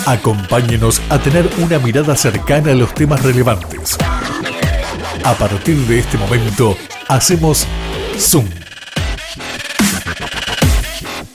Acompáñenos a tener una mirada cercana a los temas relevantes. A partir de este momento, hacemos Zoom.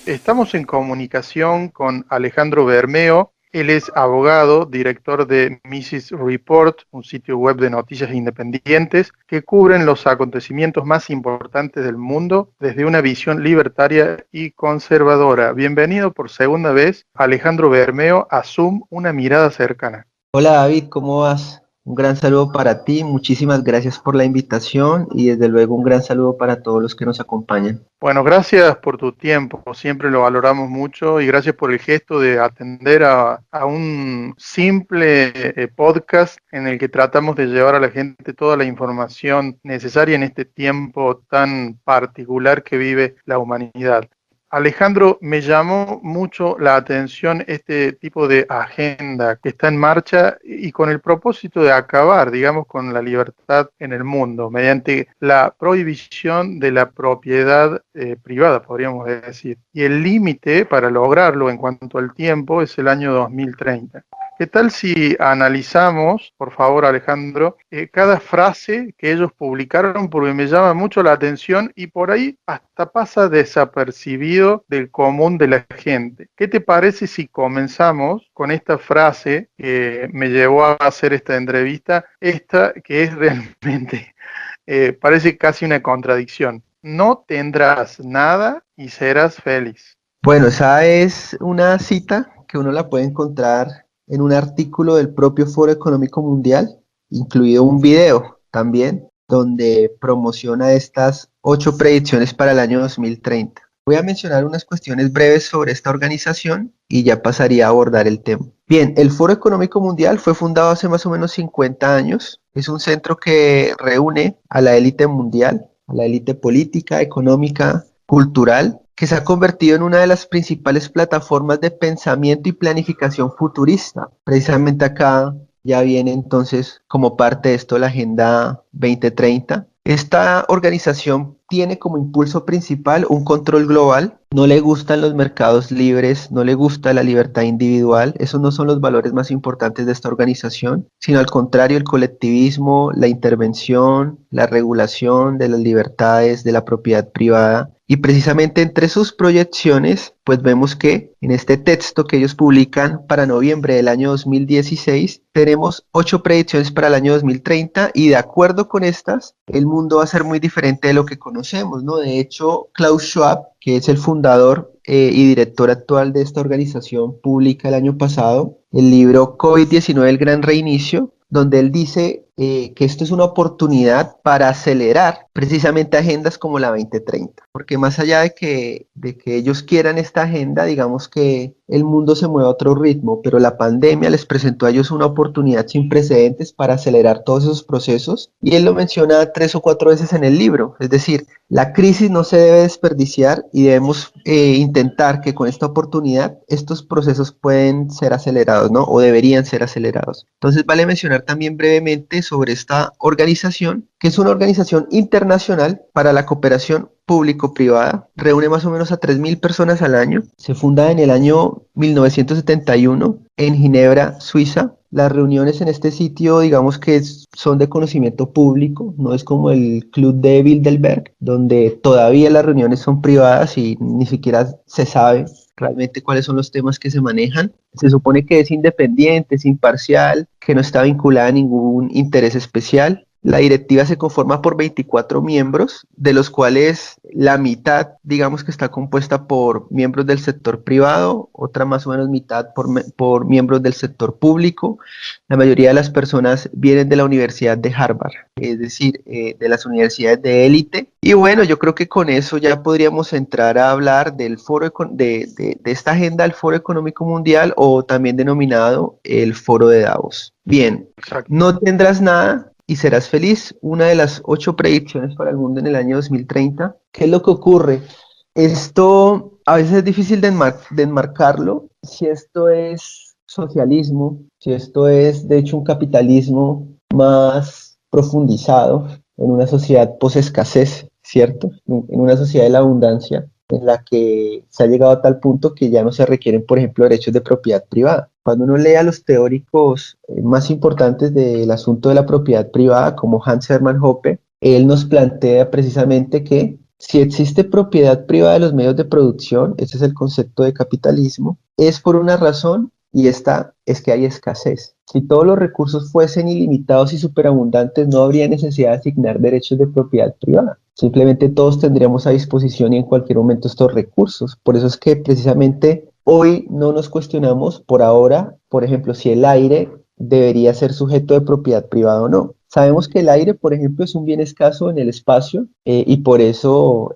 Estamos en comunicación con Alejandro Bermeo. Él es abogado, director de Mises Report, un sitio web de noticias independientes que cubren los acontecimientos más importantes del mundo desde una visión libertaria y conservadora. Bienvenido por segunda vez, Alejandro Bermeo, a Zoom, una mirada cercana. Hola David, ¿cómo vas? Un gran saludo para ti, muchísimas gracias por la invitación y desde luego un gran saludo para todos los que nos acompañan. Bueno, gracias por tu tiempo, siempre lo valoramos mucho y gracias por el gesto de atender a un simple podcast en el que tratamos de llevar a la gente toda la información necesaria en este tiempo tan particular que vive la humanidad. Alejandro, me llamó mucho la atención este tipo de agenda que está en marcha y con el propósito de acabar, digamos, con la libertad en el mundo, mediante la prohibición de la propiedad privada, podríamos decir. Y el límite para lograrlo en cuanto al tiempo es el año 2030. ¿Qué tal si analizamos, por favor, Alejandro, cada frase que ellos publicaron? Porque me llama mucho la atención y por ahí hasta pasa desapercibido del común de la gente. ¿Qué te parece si comenzamos con esta frase que me llevó a hacer esta entrevista? Esta que es realmente, parece casi una contradicción. No tendrás nada y serás feliz. Bueno, esa es una cita que uno la puede encontrar en un artículo del propio Foro Económico Mundial, incluido un video también, donde promociona estas 8 predicciones para el año 2030. Voy a mencionar unas cuestiones breves sobre esta organización y ya pasaría a abordar el tema. Bien, el Foro Económico Mundial fue fundado hace más o menos 50 años. Es un centro que reúne a la élite mundial, a la élite política, económica, cultural, que se ha convertido en una de las principales plataformas de pensamiento y planificación futurista. Precisamente acá ya viene entonces como parte de esto la Agenda 2030. Esta organización tiene como impulso principal un control global. No le gustan los mercados libres, no le gusta la libertad individual. Esos no son los valores más importantes de esta organización, sino al contrario, el colectivismo, la intervención, la regulación de las libertades, de la propiedad privada. Y precisamente entre sus proyecciones, pues vemos que en este texto que ellos publican para noviembre del año 2016, tenemos 8 predicciones para el año 2030 y de acuerdo con estas, el mundo va a ser muy diferente de lo que conocemos, ¿no? De hecho, Klaus Schwab, que es el fundador y director actual de esta organización, publica el año pasado el libro COVID-19, el Gran Reinicio, donde él dice que esto es una oportunidad para acelerar precisamente agendas como la 2030, porque más allá de que ellos quieran esta agenda, digamos que el mundo se mueve a otro ritmo, pero la pandemia les presentó a ellos una oportunidad sin precedentes para acelerar todos esos procesos, y él lo menciona 3 o 4 veces en el libro, es decir, la crisis no se debe desperdiciar y debemos intentar que con esta oportunidad estos procesos pueden ser acelerados, ¿no? O deberían ser acelerados. Entonces vale mencionar también brevemente sobre esta organización, que es una organización internacional para la cooperación público-privada, reúne más o menos a 3.000 personas al año, se funda en el año 1971 en Ginebra, Suiza. Las reuniones en este sitio, digamos que son de conocimiento público, no es como el Club de Bilderberg, donde todavía las reuniones son privadas y ni siquiera se sabe realmente cuáles son los temas que se manejan. Se supone que es independiente, es imparcial, que no está vinculada a ningún interés especial. La directiva se conforma por 24 miembros, de los cuales la mitad, digamos que está compuesta por miembros del sector privado, otra más o menos mitad por miembros del sector público. La mayoría de las personas vienen de la Universidad de Harvard, es decir, de las universidades de élite. Y bueno, yo creo que con eso ya podríamos entrar a hablar del foro de esta agenda del Foro Económico Mundial, o también denominado el Foro de Davos. Bien, no tendrás nada y serás feliz, una de las 8 predicciones para el mundo en el año 2030. ¿Qué es lo que ocurre? Esto a veces es difícil de enmarcarlo, si esto es socialismo, si esto es de hecho un capitalismo más profundizado en una sociedad post-escasez, ¿cierto? En una sociedad de la abundancia, en la que se ha llegado a tal punto que ya no se requieren, por ejemplo, derechos de propiedad privada. Cuando uno lee a los teóricos más importantes del asunto de la propiedad privada, como Hans Hermann Hoppe, él nos plantea precisamente que si existe propiedad privada de los medios de producción, ese es el concepto de capitalismo, es por una razón y esta es que hay escasez. Si todos los recursos fuesen ilimitados y superabundantes, no habría necesidad de asignar derechos de propiedad privada. Simplemente todos tendríamos a disposición y en cualquier momento estos recursos. Por eso es que precisamente hoy no nos cuestionamos por ahora, por ejemplo, si el aire debería ser sujeto de propiedad privada o no. Sabemos que el aire, por ejemplo, es un bien escaso en el espacio y por eso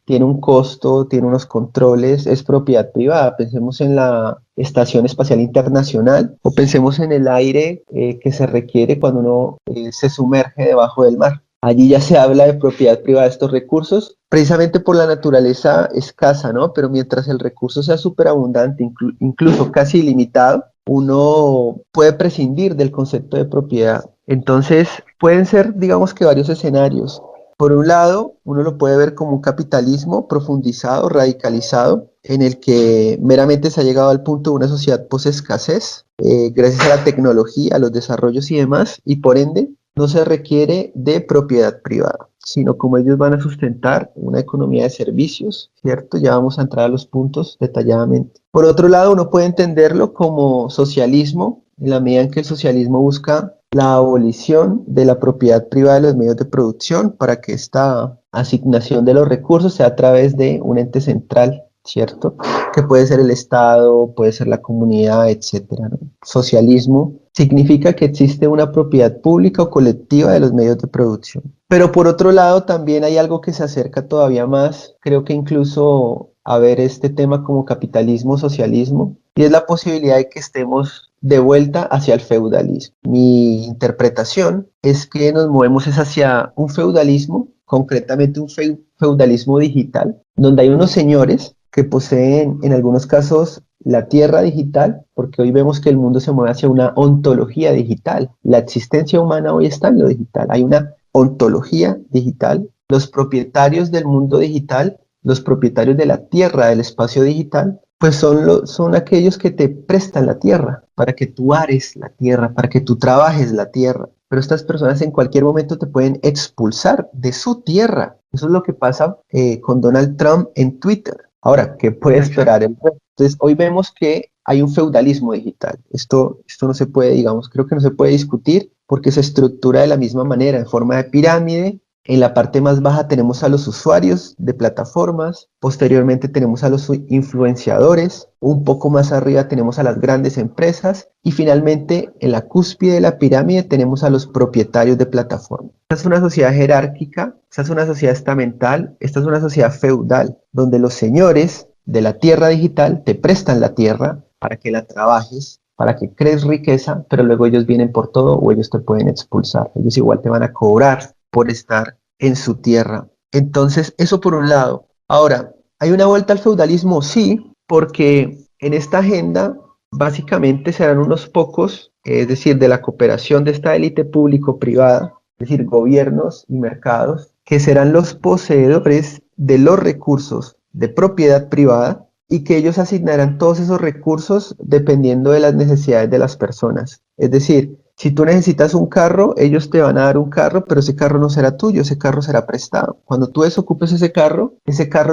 tiene un costo, tiene unos controles, es propiedad privada. Pensemos en la Estación Espacial Internacional o pensemos en el aire que se requiere cuando uno se sumerge debajo del mar. Allí ya se habla de propiedad privada de estos recursos, precisamente por la naturaleza escasa, ¿no? Pero mientras el recurso sea superabundante, incluso casi ilimitado, uno puede prescindir del concepto de propiedad. Entonces, pueden ser, digamos que varios escenarios. Por un lado, uno lo puede ver como un capitalismo profundizado, radicalizado, en el que meramente se ha llegado al punto de una sociedad post-escasez, gracias a la tecnología, a los desarrollos y demás, y por ende, no se requiere de propiedad privada, sino como ellos van a sustentar una economía de servicios, ¿cierto? Ya vamos a entrar a los puntos detalladamente. Por otro lado, uno puede entenderlo como socialismo, en la medida en que el socialismo busca la abolición de la propiedad privada de los medios de producción para que esta asignación de los recursos sea a través de un ente central, ¿cierto? Que puede ser el Estado, puede ser la comunidad, etcétera, ¿no? Socialismo significa que existe una propiedad pública o colectiva de los medios de producción. Pero por otro lado, también hay algo que se acerca todavía más, creo que incluso a ver este tema como capitalismo, socialismo, y es la posibilidad de que estemos de vuelta hacia el feudalismo. Mi interpretación es que nos movemos es hacia un feudalismo, concretamente un feudalismo digital, donde hay unos señores que poseen en algunos casos la tierra digital, porque hoy vemos que el mundo se mueve hacia una ontología digital. La existencia humana hoy está en lo digital. Hay una ontología digital. Los propietarios del mundo digital, los propietarios de la tierra, del espacio digital, pues son aquellos que te prestan la tierra para que tú ares la tierra, para que tú trabajes la tierra. Pero estas personas en cualquier momento te pueden expulsar de su tierra. Eso es lo que pasa con Donald Trump en Twitter. Ahora, ¿qué puede esperar el resto? Entonces, hoy vemos que hay un feudalismo digital. Esto no se puede, digamos, creo que no se puede discutir porque se estructura de la misma manera, en forma de pirámide. En la parte más baja tenemos a los usuarios de plataformas, posteriormente tenemos a los influenciadores, un poco más arriba tenemos a las grandes empresas y finalmente en la cúspide de la pirámide tenemos a los propietarios de plataformas. Esta es una sociedad jerárquica, esta es una sociedad estamental, esta es una sociedad feudal, donde los señores de la tierra digital te prestan la tierra para que la trabajes, para que crees riqueza, pero luego ellos vienen por todo o ellos te pueden expulsar. Ellos igual te van a cobrar por estar en su tierra. Entonces, eso por un lado. Ahora, ¿hay una vuelta al feudalismo? Sí, porque en esta agenda básicamente serán unos pocos, es decir, de la cooperación de esta élite público-privada, es decir, gobiernos y mercados, que serán los poseedores de los recursos de propiedad privada y que ellos asignarán todos esos recursos dependiendo de las necesidades de las personas. Es decir, si tú necesitas un carro, ellos te van a dar un carro, pero ese carro no será tuyo, ese carro será prestado. Cuando tú desocupes ese carro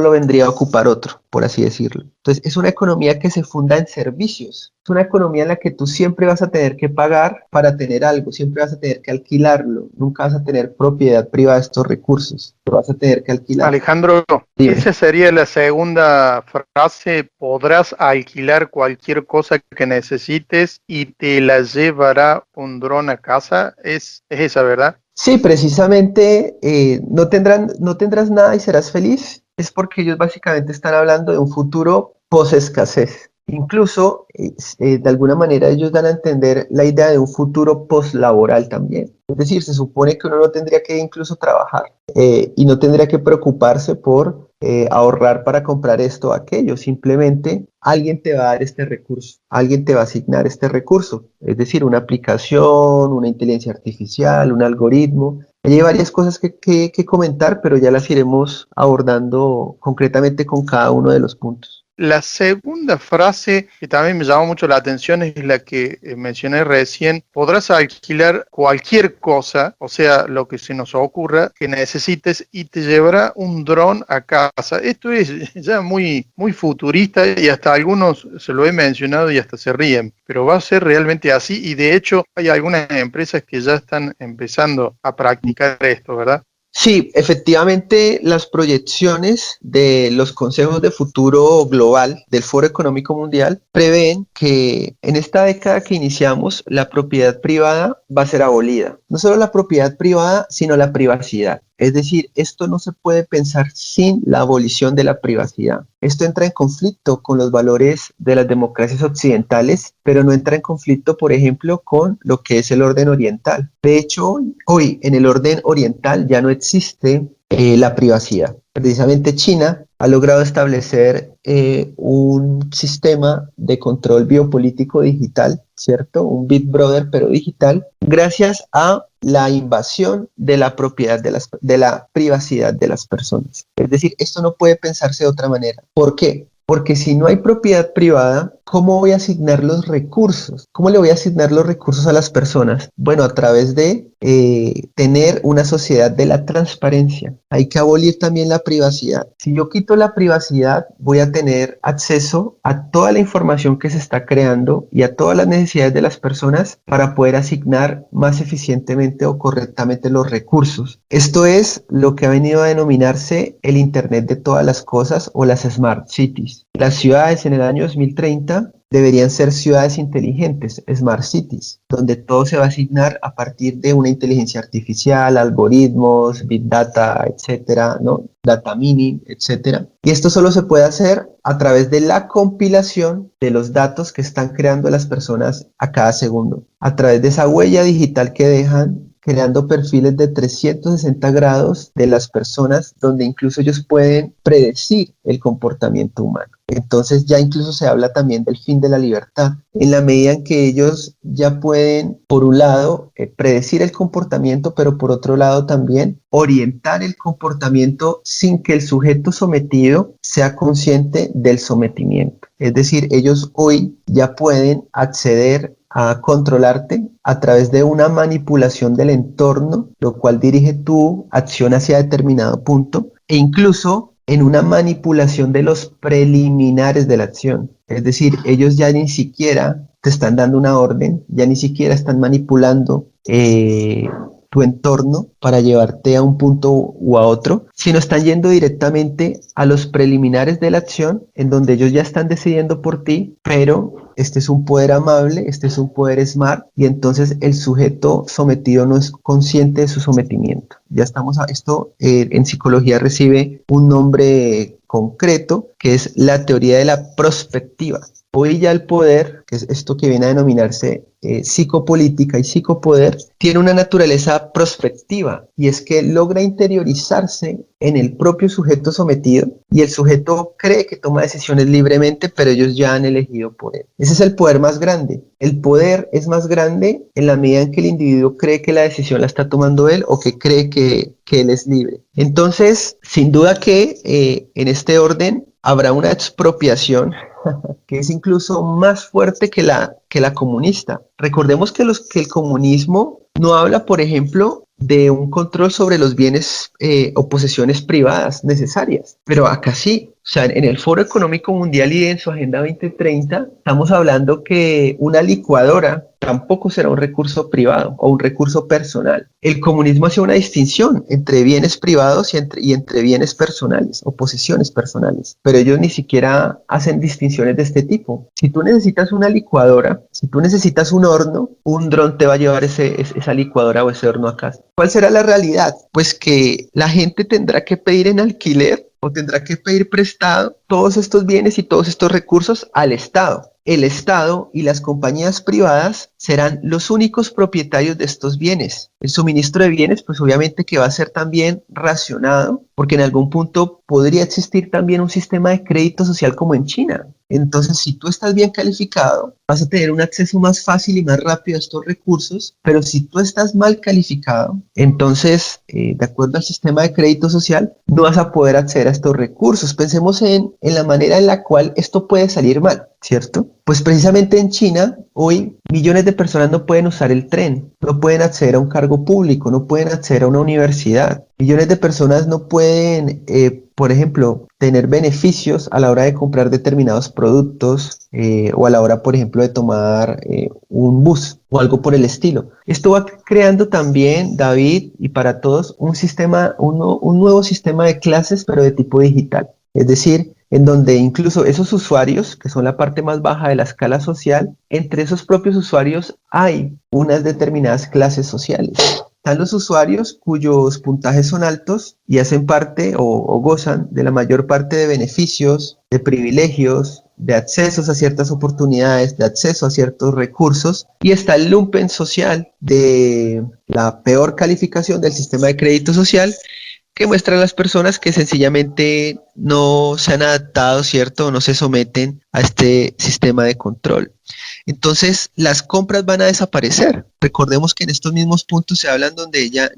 lo vendría a ocupar otro, por así decirlo. Entonces, es una economía que se funda en servicios. Es una economía en la que tú siempre vas a tener que pagar para tener algo, siempre vas a tener que alquilarlo, nunca vas a tener propiedad privada de estos recursos, lo vas a tener que alquilar. Alejandro, Dime. esa sería la segunda frase: podrás alquilar cualquier cosa que necesites y te la llevará un dron a casa. Es esa, ¿verdad? Sí, precisamente no tendrás nada y serás feliz. Es porque ellos básicamente están hablando de un futuro post-escasez. Incluso, de alguna manera, ellos dan a entender la idea de un futuro post-laboral también. Es decir, se supone que uno no tendría que incluso trabajar y no tendría que preocuparse por ahorrar para comprar esto o aquello. Simplemente alguien te va a dar este recurso, alguien te va a asignar este recurso. Es decir, una aplicación, una inteligencia artificial, un algoritmo Hay varias cosas que comentar, pero ya las iremos abordando concretamente con cada uno de los puntos. La segunda frase que también me llamó mucho la atención es la que mencioné recién. Podrás alquilar cualquier cosa, o sea, lo que se nos ocurra que necesites y te llevará un dron a casa. Esto es ya muy, muy futurista y hasta algunos se lo he mencionado y hasta se ríen, pero va a ser realmente así y de hecho hay algunas empresas que ya están empezando a practicar esto, ¿verdad? Sí, efectivamente, las proyecciones de los consejos de futuro global del Foro Económico Mundial prevén que en esta década que iniciamos, la propiedad privada va a ser abolida. No solo la propiedad privada, sino la privacidad. Es decir, esto no se puede pensar sin la abolición de la privacidad. Esto entra en conflicto con los valores de las democracias occidentales, pero no entra en conflicto, por ejemplo, con lo que es el orden oriental. De hecho, hoy en el orden oriental ya no existe la privacidad. Precisamente China ha logrado establecer un sistema de control biopolítico digital, ¿cierto? Un Big Brother, pero digital, gracias a la invasión de la propiedad, de la privacidad de las personas. Es decir, esto no puede pensarse de otra manera. ¿Por qué? Porque si no hay propiedad privada, ¿cómo voy a asignar los recursos? ¿Cómo le voy a asignar los recursos a las personas? Bueno, a través de tener una sociedad de la transparencia. Hay que abolir también la privacidad. Si yo quito la privacidad, voy a tener acceso a toda la información que se está creando y a todas las necesidades de las personas para poder asignar más eficientemente o correctamente los recursos. Esto es lo que ha venido a denominarse el Internet de todas las cosas o las Smart Cities. Las ciudades en el año 2030 deberían ser ciudades inteligentes, smart cities, donde todo se va a asignar a partir de una inteligencia artificial, algoritmos, big data, etcétera, ¿no? Data mining, etcétera. Y esto solo se puede hacer a través de la compilación de los datos que están creando las personas a cada segundo, a través de esa huella digital que dejan, creando perfiles de 360 grados de las personas, donde incluso ellos pueden predecir el comportamiento humano. Entonces ya incluso se habla también del fin de la libertad, en la medida en que ellos ya pueden, por un lado, predecir el comportamiento, pero por otro lado también orientar el comportamiento sin que el sujeto sometido sea consciente del sometimiento. Es decir, ellos hoy ya pueden acceder a controlarte a través de una manipulación del entorno, lo cual dirige tu acción hacia determinado punto, e incluso en una manipulación de los preliminares de la acción. Es decir, ellos ya ni siquiera te están dando una orden, ya ni siquiera están manipulando tu entorno para llevarte a un punto u a otro, sino están yendo directamente a los preliminares de la acción, en donde ellos ya están decidiendo por ti, pero este es un poder amable, este es un poder smart, y entonces el sujeto sometido no es consciente de su sometimiento. Ya estamos a esto, en psicología recibe un nombre concreto, que es la teoría de la prospectiva. Hoy ya el poder, que es esto que viene a denominarse psicopolítica y psicopoder, tiene una naturaleza prospectiva, y es que logra interiorizarse en el propio sujeto sometido, y el sujeto cree que toma decisiones libremente, pero ellos ya han elegido por él. Ese es el poder más grande. El poder es más grande en la medida en que el individuo cree que la decisión la está tomando él o que cree que él es libre. Entonces, sin duda que en este orden habrá una expropiación que es incluso más fuerte que la comunista. Recordemos que el comunismo no habla, por ejemplo, de un control sobre los bienes o posesiones privadas necesarias, pero acá sí. O sea, en el Foro Económico Mundial y en su Agenda 2030 estamos hablando que una licuadora tampoco será un recurso privado o un recurso personal. El comunismo hace una distinción entre bienes privados y entre bienes personales o posesiones personales, pero ellos ni siquiera hacen distinciones de este tipo. Si tú necesitas una licuadora, si tú necesitas un horno, un dron te va a llevar esa licuadora o ese horno a casa. ¿Cuál será la realidad? Pues que la gente tendrá que pedir en alquiler o tendrá que pedir prestado todos estos bienes y todos estos recursos al Estado. El Estado y las compañías privadas serán los únicos propietarios de estos bienes. El suministro de bienes, pues obviamente que va a ser también racionado, porque en algún punto podría existir también un sistema de crédito social como en China. Entonces, si tú estás bien calificado, vas a tener un acceso más fácil y más rápido a estos recursos, pero si tú estás mal calificado, entonces, de acuerdo al sistema de crédito social, no vas a poder acceder a estos recursos. Pensemos en la manera en la cual esto puede salir mal, ¿cierto? Pues precisamente en China, hoy millones de personas no pueden usar el tren, no pueden acceder a un cargo público, no pueden acceder a una universidad. Millones de personas no pueden, por ejemplo, tener beneficios a la hora de comprar determinados productos o a la hora, por ejemplo, de tomar un bus o algo por el estilo. Esto va creando también, David, y para todos, un nuevo sistema de clases, pero de tipo digital. Es decir, en donde incluso esos usuarios, que son la parte más baja de la escala social, entre esos propios usuarios hay unas determinadas clases sociales. Están los usuarios cuyos puntajes son altos y hacen parte o gozan de la mayor parte de beneficios, de privilegios, de accesos a ciertas oportunidades, de acceso a ciertos recursos, y está el lumpen social de la peor calificación del sistema de crédito social, que muestra a las personas que sencillamente no se han adaptado, ¿cierto? O no se someten a este sistema de control. Entonces, las compras van a desaparecer. Recordemos que en estos mismos puntos se hablan donde ya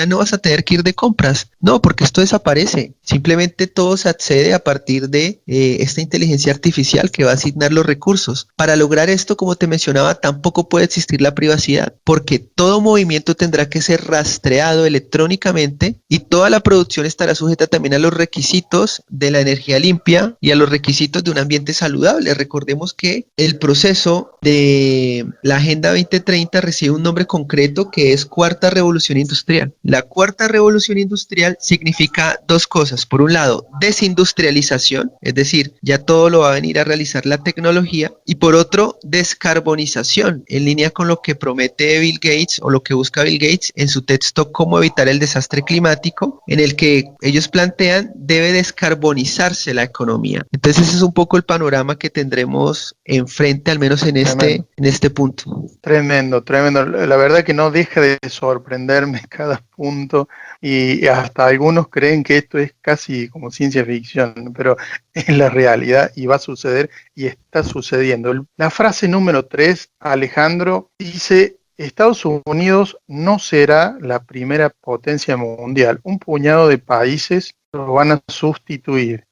no vas a tener que ir de compras. No, porque esto desaparece. Simplemente todo se accede a partir de esta inteligencia artificial que va a asignar los recursos. Para lograr esto, como te mencionaba, tampoco puede existir la privacidad, porque todo movimiento tendrá que ser rastreado electrónicamente y toda la producción estará sujeta también a los requisitos de la energía limpia y a los requisitos de un ambiente saludable. Recordemos que el proceso de la Agenda 2030 recibe un nombre concreto que es Cuarta Revolución Industrial. La Cuarta Revolución Industrial significa dos cosas. Por un lado, desindustrialización, es decir, ya todo lo va a venir a realizar la tecnología, y por otro, descarbonización, en línea con lo que promete Bill Gates o lo que busca Bill Gates en su texto Cómo evitar el desastre climático, en el que ellos plantean debe descarbonizarse la economía. Entonces ese es un poco el panorama que tendremos enfrente, al menos en este punto. Tremendo, tremendo. La verdad que no deja de sorprenderme cada punto y hasta algunos creen que esto es casi como ciencia ficción, pero es la realidad y va a suceder y está sucediendo. La frase número 3, Alejandro, dice: Estados Unidos no será la primera potencia mundial. Un puñado de países lo van a sustituir.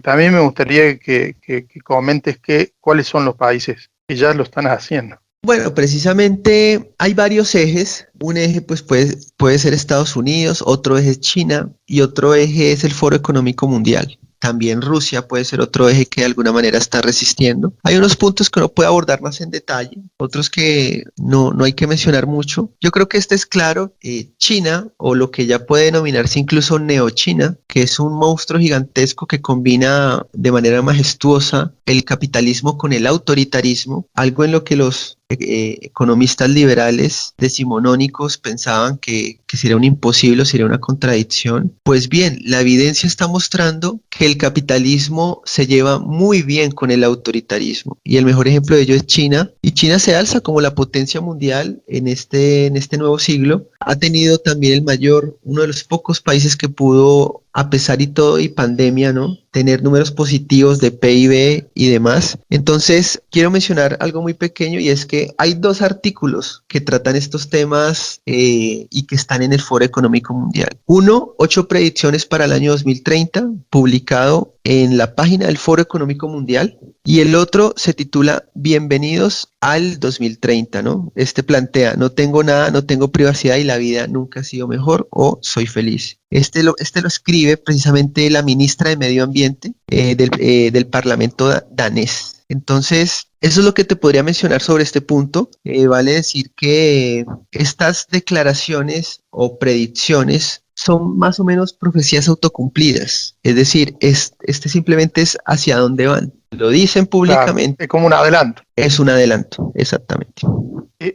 También me gustaría que comentes cuáles son los países que ya lo están haciendo. Bueno, precisamente hay varios ejes. Un eje pues puede ser Estados Unidos, otro eje es China y otro eje es el Foro Económico Mundial. También Rusia puede ser otro eje que de alguna manera está resistiendo. Hay unos puntos que uno puede abordar más en detalle, otros que no hay que mencionar mucho. Yo creo que este es claro. China, o lo que ya puede denominarse incluso Neochina, que es un monstruo gigantesco que combina de manera majestuosa el capitalismo con el autoritarismo, algo en lo que los economistas liberales decimonónicos pensaban que sería un imposible, sería una contradicción. Pues bien, la evidencia está mostrando que el capitalismo se lleva muy bien con el autoritarismo, y el mejor ejemplo de ello es China, y China se alza como la potencia mundial en este nuevo siglo. Ha tenido también uno de los pocos países que pudo, a pesar y todo y pandemia, ¿no?, tener números positivos de PIB y demás. Entonces, quiero mencionar algo muy pequeño, y es que hay 2 artículos que tratan estos temas y que están en el Foro Económico Mundial. Uno, 8 predicciones para el año 2030, publicado en la página del Foro Económico Mundial, y el otro se titula Bienvenidos al 2030, ¿no? Este plantea: no tengo nada, no tengo privacidad y la vida nunca ha sido mejor, o soy feliz. Este lo escribe precisamente la ministra de Medio Ambiente del Parlamento danés. Entonces, eso es lo que te podría mencionar sobre este punto. Vale decir que estas declaraciones o predicciones son más o menos profecías autocumplidas. Es decir, este simplemente es hacia dónde van. lo dicen Claro, públicamente, es como un adelanto. es un adelanto, exactamente.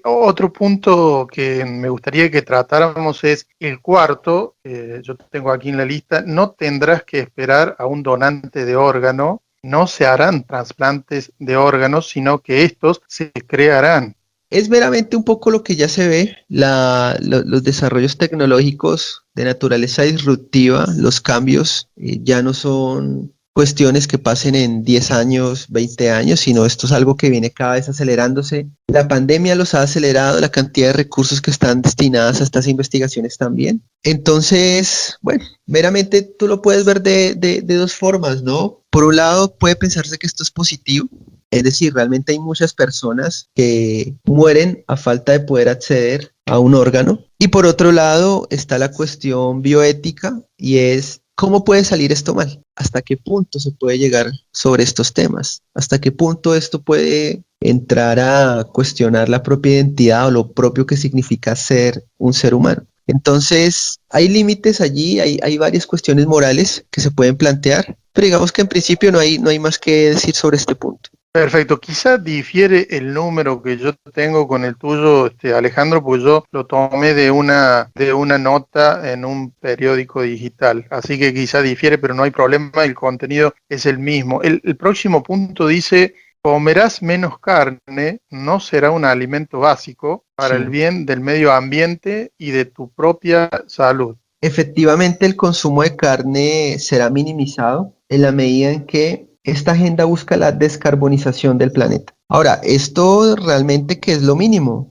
Otro punto que me gustaría que tratáramos es el cuarto, yo tengo aquí en la lista, no tendrás que esperar a un donante de órgano, no se harán trasplantes de órganos, sino que estos se crearán. Es meramente un poco lo que ya se ve, los desarrollos tecnológicos de naturaleza disruptiva, los cambios ya no son cuestiones que pasen en 10 años, 20 años, sino esto es algo que viene cada vez acelerándose. La pandemia los ha acelerado, la cantidad de recursos que están destinadas a estas investigaciones también. Entonces, bueno, meramente tú lo puedes ver de dos formas, ¿no? Por un lado, puede pensarse que esto es positivo, es decir, realmente hay muchas personas que mueren a falta de poder acceder a un órgano. Y por otro lado está la cuestión bioética y es cómo puede salir esto mal, hasta qué punto se puede llegar sobre estos temas, hasta qué punto esto puede entrar a cuestionar la propia identidad o lo propio que significa ser un ser humano. Entonces, hay límites allí, hay varias cuestiones morales que se pueden plantear, pero digamos que en principio no hay más que decir sobre este punto. Perfecto, quizá difiere el número que yo tengo con el tuyo, Alejandro, porque yo lo tomé de una nota en un periódico digital, así que quizá difiere, pero no hay problema, el contenido es el mismo. El próximo punto dice, comerás menos carne, no será un alimento básico para el Sí. bien del medio ambiente y de tu propia salud. Efectivamente, el consumo de carne será minimizado en la medida en que esta agenda busca la descarbonización del planeta. Ahora, esto realmente que es lo mínimo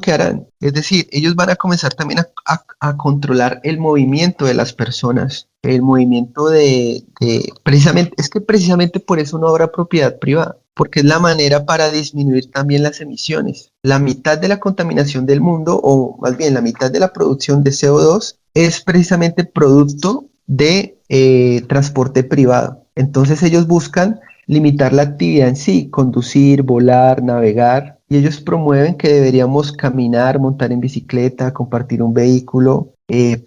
que harán. Es decir, ellos van a comenzar también a controlar el movimiento de las personas, el movimiento precisamente, es que precisamente por eso no habrá propiedad privada, porque es la manera para disminuir también las emisiones. La mitad de la contaminación del mundo, o más bien la mitad de la producción de CO2, es precisamente producto de transporte privado. Entonces ellos buscan limitar la actividad en sí, conducir, volar, navegar, y ellos promueven que deberíamos caminar, montar en bicicleta, compartir un vehículo,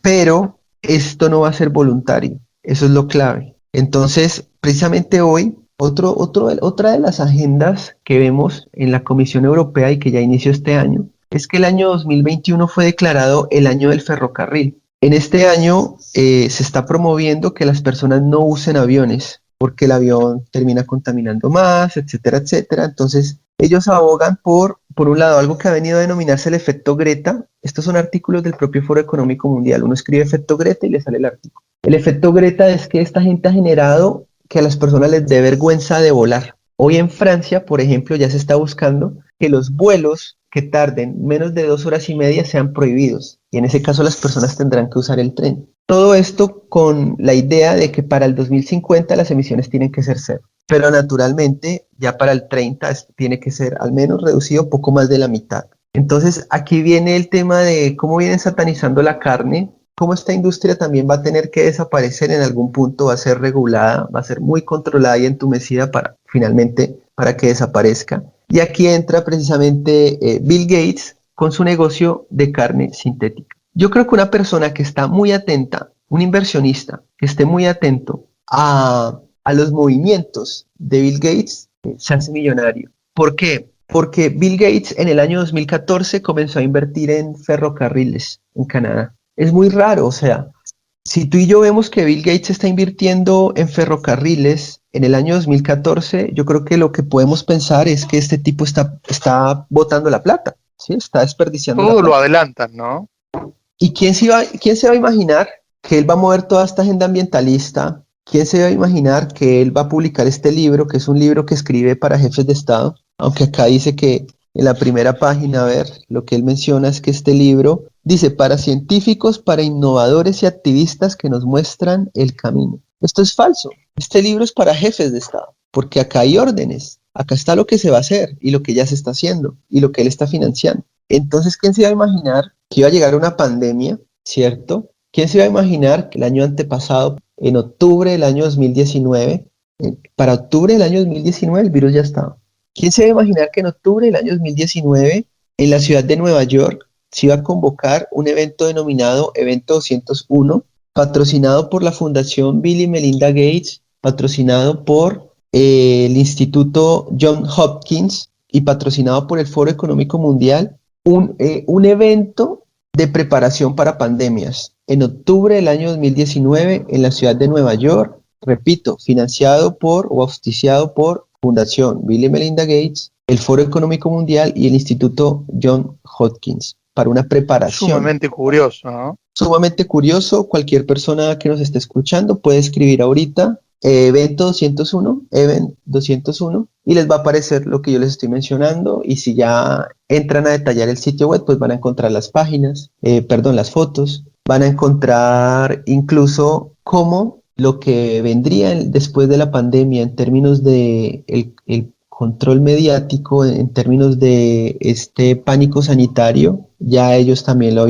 pero esto no va a ser voluntario, eso es lo clave. Entonces, precisamente hoy, otra de las agendas que vemos en la Comisión Europea y que ya inició este año, es que el año 2021 fue declarado el año del ferrocarril. En este año se está promoviendo que las personas no usen aviones porque el avión termina contaminando más, etcétera, etcétera. Entonces, ellos abogan por un lado, algo que ha venido a denominarse el efecto Greta. Estos son artículos del propio Foro Económico Mundial. Uno escribe efecto Greta y le sale el artículo. El efecto Greta es que esta gente ha generado que a las personas les dé vergüenza de volar. Hoy en Francia, por ejemplo, ya se está buscando que los vuelos que tarden menos de 2 horas y media sean prohibidos. Y en ese caso las personas tendrán que usar el tren. Todo esto con la idea de que para el 2050 las emisiones tienen que ser cero. Pero naturalmente ya para el 30 tiene que ser al menos reducido poco más de la mitad. Entonces aquí viene el tema de cómo vienen satanizando la carne, cómo esta industria también va a tener que desaparecer en algún punto, va a ser regulada, va a ser muy controlada y entumecida para que desaparezca. Y aquí entra precisamente Bill Gates con su negocio de carne sintética. Yo creo que una persona que está muy atenta, un inversionista que esté muy atento a los movimientos de Bill Gates, se hace millonario. ¿Por qué? Porque Bill Gates en el año 2014 comenzó a invertir en ferrocarriles en Canadá. Es muy raro, o sea, si tú y yo vemos que Bill Gates está invirtiendo en ferrocarriles en el año 2014, yo creo que lo que podemos pensar es que este tipo está botando la plata, ¿sí? Está desperdiciando la Todo lo plata. adelantan, ¿no? ¿Y quién se va a imaginar que él va a mover toda esta agenda ambientalista? ¿Quién se va a imaginar que él va a publicar este libro, que es un libro que escribe para jefes de Estado? Aunque acá dice que en la primera página, a ver, lo que él menciona es que este libro dice para científicos, para innovadores y activistas que nos muestran el camino. Esto es falso. Este libro es para jefes de Estado, porque acá hay órdenes. Acá está lo que se va a hacer y lo que ya se está haciendo y lo que él está financiando. Entonces, ¿quién se iba a imaginar que iba a llegar una pandemia, cierto? ¿Quién se iba a imaginar que el año antepasado, en octubre del año 2019, para octubre del año 2019 el virus ya estaba? ¿Quién se iba a imaginar que en octubre del año 2019, en la ciudad de Nueva York, se iba a convocar un evento denominado Evento 201, patrocinado por la Fundación Bill y Melinda Gates, patrocinado por el Instituto John Hopkins y patrocinado por el Foro Económico Mundial, un evento de preparación para pandemias en octubre del año 2019 en la ciudad de Nueva York, repito, financiado por o auspiciado por Fundación Bill y Melinda Gates, el Foro Económico Mundial y el Instituto John Hopkins, para una preparación. Sumamente curioso, ¿no? Sumamente curioso. Cualquier persona que nos esté escuchando puede escribir ahorita evento 201, y les va a aparecer lo que yo les estoy mencionando, y si ya entran a detallar el sitio web, pues van a encontrar las páginas, las fotos, van a encontrar incluso cómo lo que vendría después de la pandemia en términos de el control mediático, en términos de este pánico sanitario, ya ellos también lo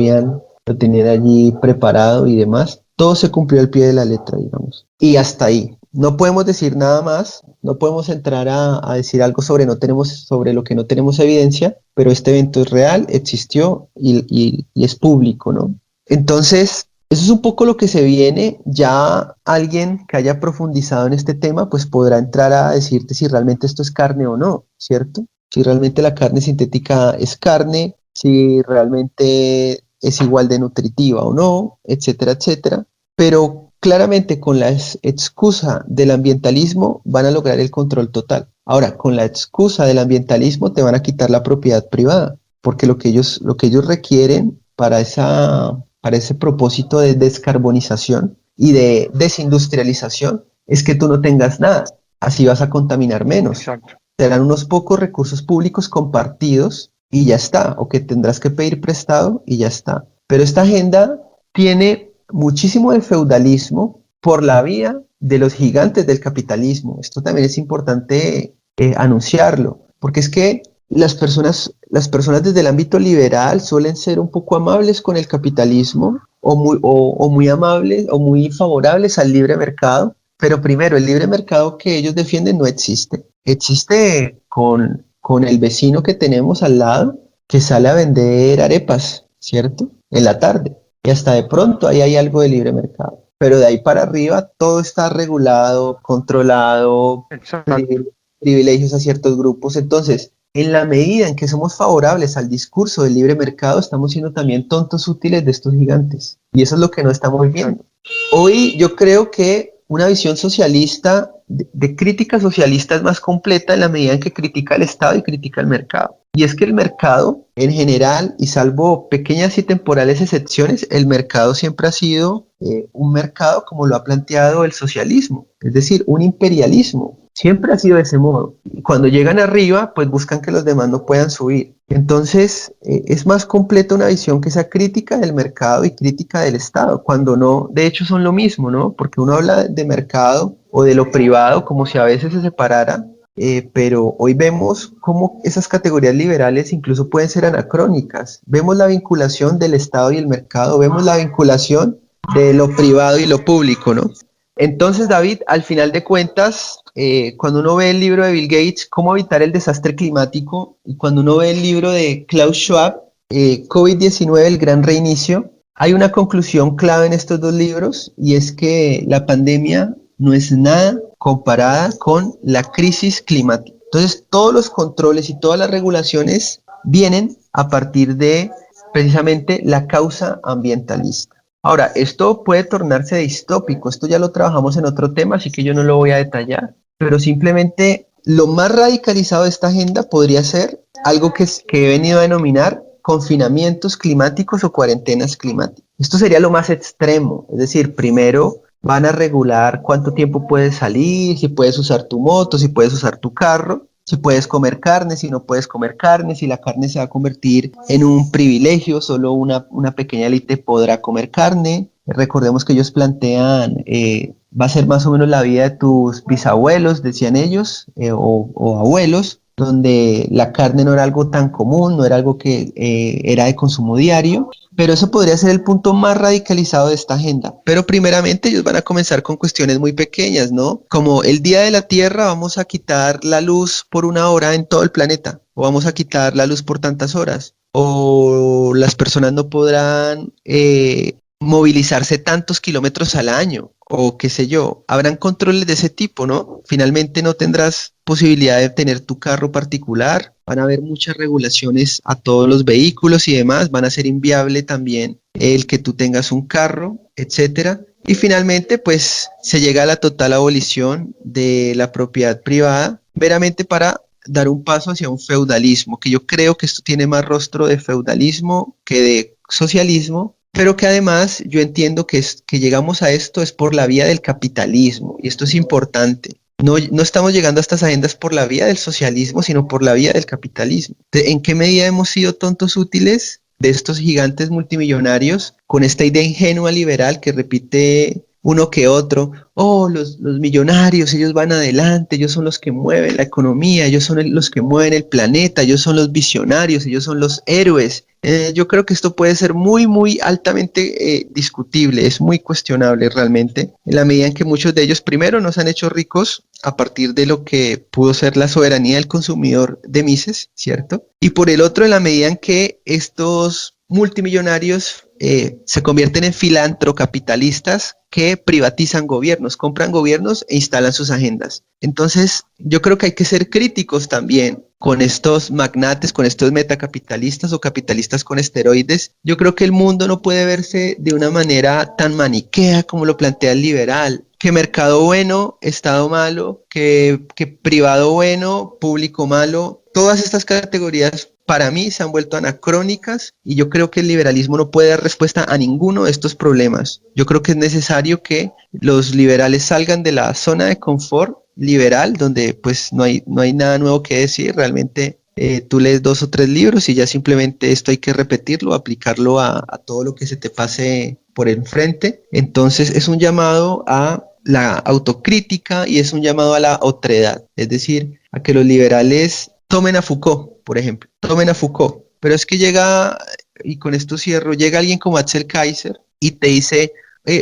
tenían allí preparado y demás. Todo se cumplió al pie de la letra, digamos. Y hasta ahí. No podemos decir nada más, no podemos entrar a decir algo sobre lo que no tenemos evidencia, pero este evento es real, existió y es público, ¿no? Entonces, eso es un poco lo que se viene. Ya alguien que haya profundizado en este tema, pues podrá entrar a decirte si realmente esto es carne o no, ¿cierto? Si realmente la carne sintética es carne, si realmente es igual de nutritiva o no, etcétera, etcétera. Pero claramente con la excusa del ambientalismo van a lograr el control total. Ahora, con la excusa del ambientalismo te van a quitar la propiedad privada, porque lo que ellos requieren para ese propósito de descarbonización y de desindustrialización es que tú no tengas nada. Así vas a contaminar menos. Exacto. Te dan unos pocos recursos públicos compartidos y ya está, o que tendrás que pedir prestado y ya está. Pero esta agenda tiene muchísimo de feudalismo por la vía de los gigantes del capitalismo. Esto también es importante anunciarlo, porque es que las personas desde el ámbito liberal suelen ser un poco amables con el capitalismo o muy amables o muy favorables al libre mercado, pero primero, el libre mercado que ellos defienden no existe. Existe con el vecino que tenemos al lado que sale a vender arepas, ¿cierto? En la tarde. Y hasta de pronto ahí hay algo de libre mercado. Pero de ahí para arriba todo está regulado, controlado, privilegios a ciertos grupos. Entonces, en la medida en que somos favorables al discurso del libre mercado, estamos siendo también tontos útiles de estos gigantes. Y eso es lo que no estamos viendo. Hoy yo creo que una visión socialista, de crítica socialista, es más completa en la medida en que critica el Estado y critica el mercado. Y es que el mercado, en general, y salvo pequeñas y temporales excepciones, el mercado siempre ha sido un mercado como lo ha planteado el socialismo, es decir, un imperialismo. Siempre ha sido de ese modo. Y cuando llegan arriba, pues buscan que los demás no puedan subir. Entonces, es más completa una visión que sea crítica del mercado y crítica del Estado, cuando no, de hecho son lo mismo, ¿no? Porque uno habla de mercado o de lo privado como si a veces se separara, pero hoy vemos cómo esas categorías liberales incluso pueden ser anacrónicas. Vemos la vinculación del Estado y el mercado, vemos la vinculación de lo privado y lo público, ¿no? Entonces, David, al final de cuentas, cuando uno ve el libro de Bill Gates, Cómo evitar el desastre climático, y cuando uno ve el libro de Klaus Schwab, COVID-19, el gran reinicio, hay una conclusión clave en estos dos libros, y es que la pandemia no es nada comparada con la crisis climática. Entonces, todos los controles y todas las regulaciones vienen a partir de precisamente la causa ambientalista. Ahora, esto puede tornarse distópico, esto ya lo trabajamos en otro tema, así que yo no lo voy a detallar, pero simplemente lo más radicalizado de esta agenda podría ser algo que he venido a denominar confinamientos climáticos o cuarentenas climáticas. Esto sería lo más extremo, es decir, primero van a regular cuánto tiempo puedes salir, si puedes usar tu moto, si puedes usar tu carro, si puedes comer carne, si no puedes comer carne, si la carne se va a convertir en un privilegio, solo una pequeña élite podrá comer carne. Recordemos que ellos plantean, va a ser más o menos la vida de tus bisabuelos, decían ellos, o abuelos, donde la carne no era algo tan común, no era algo que era de consumo diario, pero eso podría ser el punto más radicalizado de esta agenda. Pero primeramente ellos van a comenzar con cuestiones muy pequeñas, ¿no? Como el Día de la Tierra, vamos a quitar la luz por 1 hora en todo el planeta, o vamos a quitar la luz por tantas horas, o las personas no podrán movilizarse tantos kilómetros al año, o qué sé yo, habrán controles de ese tipo, ¿no? Finalmente no tendrás posibilidad de tener tu carro particular, van a haber muchas regulaciones a todos los vehículos y demás, van a ser inviable también el que tú tengas un carro, etcétera. Y finalmente, pues se llega a la total abolición de la propiedad privada, meramente para dar un paso hacia un feudalismo, que yo creo que esto tiene más rostro de feudalismo que de socialismo, pero que además yo entiendo que llegamos a esto es por la vía del capitalismo, y esto es importante. No estamos llegando a estas agendas por la vía del socialismo, sino por la vía del capitalismo. ¿En qué medida hemos sido tontos útiles de estos gigantes multimillonarios con esta idea ingenua liberal que repite uno que otro? Oh, los millonarios, ellos van adelante, ellos son los que mueven la economía, ellos son los que mueven el planeta, ellos son los visionarios, ellos son los héroes. Yo creo que esto puede ser muy, muy altamente discutible, es muy cuestionable realmente, en la medida en que muchos de ellos primero nos han hecho ricos a partir de lo que pudo ser la soberanía del consumidor de Mises, ¿cierto? Y por el otro, en la medida en que estos multimillonarios se convierten en filantrocapitalistas que privatizan gobiernos, compran gobiernos e instalan sus agendas. Entonces, yo creo que hay que ser críticos también con estos magnates, con estos metacapitalistas o capitalistas con esteroides. Yo creo que el mundo no puede verse de una manera tan maniquea como lo plantea el liberal, que mercado bueno, Estado malo, que privado bueno, público malo. Todas estas categorías para mí se han vuelto anacrónicas y yo creo que el liberalismo no puede dar respuesta a ninguno de estos problemas. Yo creo que es necesario que los liberales salgan de la zona de confort liberal, donde pues no hay nada nuevo que decir, realmente tú lees 2 o 3 libros y ya simplemente esto hay que repetirlo, aplicarlo a todo lo que se te pase por enfrente. Entonces es un llamado a la autocrítica y es un llamado a la otredad, es decir, a que los liberales tomen a Foucault, por ejemplo, tomen a Foucault, pero es que llega, y con esto cierro, llega alguien como Axel Kaiser y te dice,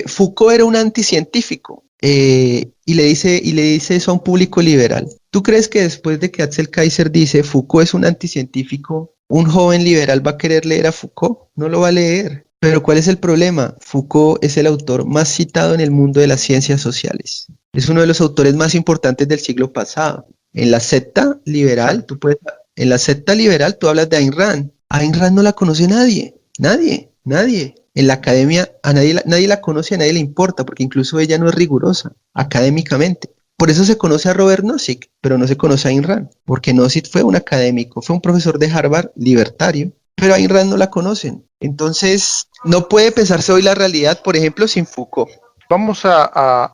Foucault era un anticientífico, y le dice eso a un público liberal. ¿Tú crees que después de que Axel Kaiser dice Foucault es un anticientífico, un joven liberal va a querer leer a Foucault? No lo va a leer. Pero ¿cuál es el problema? Foucault es el autor más citado en el mundo de las ciencias sociales. Es uno de los autores más importantes del siglo pasado. En la secta liberal, tú hablas de Ayn Rand. Ayn Rand no la conoce nadie. En la academia nadie la conoce, a nadie le importa, porque incluso ella no es rigurosa académicamente. Por eso se conoce a Robert Nozick, pero no se conoce a Ayn Rand, porque Nozick fue un académico, fue un profesor de Harvard libertario, pero a Ayn Rand no la conocen. Entonces, no puede pensarse hoy la realidad, por ejemplo, sin Foucault. Vamos a